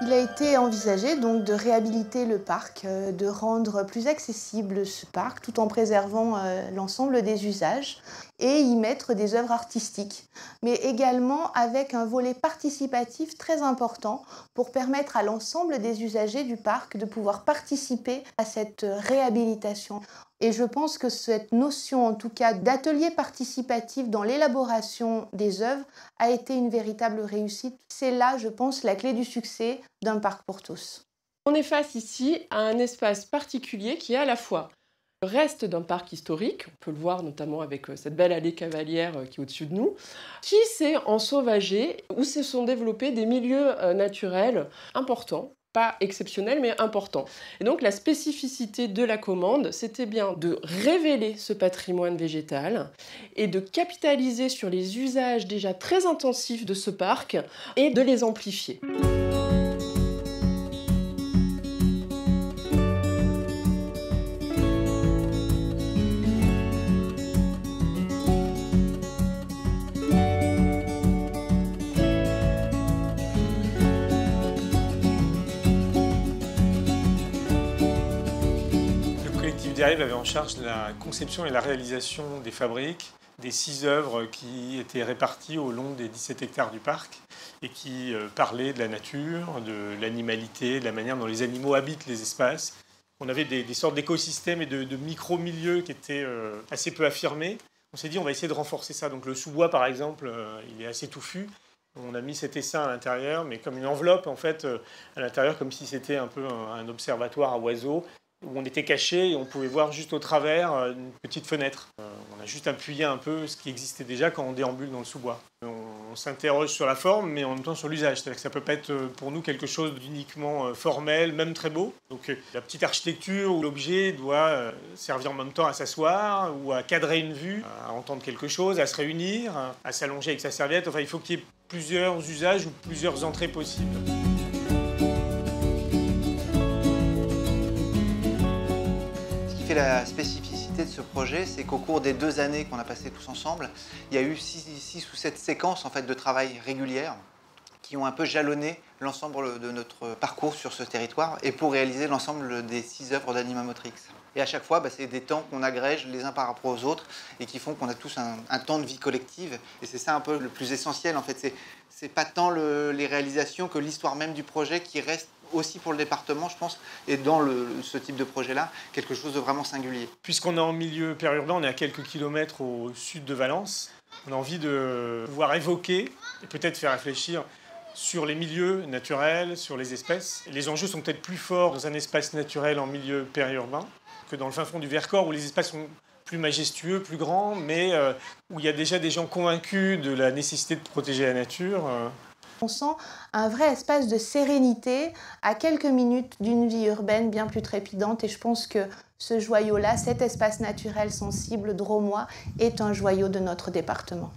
Il a été envisagé donc de réhabiliter le parc, de rendre plus accessible ce parc tout en préservant l'ensemble des usages et y mettre des œuvres artistiques, mais également avec un volet participatif très important pour permettre à l'ensemble des usagers du parc de pouvoir participer à cette réhabilitation. Et je pense que cette notion, en tout cas, d'atelier participatif dans l'élaboration des œuvres a été une véritable réussite. C'est là, je pense, la clé du succès d'un parc pour tous. On est face ici à un espace particulier qui est à la fois le reste d'un parc historique, on peut le voir notamment avec cette belle allée cavalière qui est au-dessus de nous, qui s'est ensauvagé, où se sont développés des milieux naturels importants. Pas exceptionnels, mais importants. Et donc la spécificité de la commande, c'était bien de révéler ce patrimoine végétal et de capitaliser sur les usages déjà très intensifs de ce parc et de les amplifier. Le collectif Dérive avait en charge la conception et la réalisation des fabriques, des 6 œuvres qui étaient réparties au long des 17 hectares du parc et qui parlaient de la nature, de l'animalité, de la manière dont les animaux habitent les espaces. On avait des sortes d'écosystèmes et de micro-milieux qui étaient assez peu affirmés. On s'est dit on va essayer de renforcer ça. Donc le sous-bois par exemple, il est assez touffu. On a mis cet essaim à l'intérieur, mais comme une enveloppe en fait, à l'intérieur, comme si c'était un peu un observatoire à oiseaux, où on était caché et on pouvait voir juste au travers une petite fenêtre. On a juste appuyé un peu ce qui existait déjà quand on déambule dans le sous-bois. On s'interroge sur la forme, mais en même temps sur l'usage. C'est-à-dire que ça peut pas être pour nous quelque chose d'uniquement formel, même très beau. Donc la petite architecture où l'objet doit servir en même temps à s'asseoir ou à cadrer une vue, à entendre quelque chose, à se réunir, à s'allonger avec sa serviette. Enfin, il faut qu'il y ait plusieurs usages ou plusieurs entrées possibles. La spécificité de ce projet, c'est qu'au cours des 2 années qu'on a passées tous ensemble, il y a eu 6 ou 7 séquences en fait, de travail régulières qui ont un peu jalonné l'ensemble de notre parcours sur ce territoire et pour réaliser l'ensemble des 6 œuvres d'Anima Motrix. Et à chaque fois, c'est des temps qu'on agrège les uns par rapport aux autres et qui font qu'on a tous un temps de vie collective. Et c'est ça un peu le plus essentiel en fait. C'est pas tant les réalisations que l'histoire même du projet qui reste aussi pour le département, je pense, et dans ce type de projet-là, quelque chose de vraiment singulier. Puisqu'on est en milieu périurbain, on est à quelques kilomètres au sud de Valence, on a envie de pouvoir évoquer et peut-être faire réfléchir sur les milieux naturels, sur les espèces. Les enjeux sont peut-être plus forts dans un espace naturel en milieu périurbain que dans le fin fond du Vercors, où les espaces sont plus majestueux, plus grands, mais où il y a déjà des gens convaincus de la nécessité de protéger la nature. On sent un vrai espace de sérénité à quelques minutes d'une vie urbaine bien plus trépidante et je pense que ce joyau-là, cet espace naturel sensible drômois, est un joyau de notre département.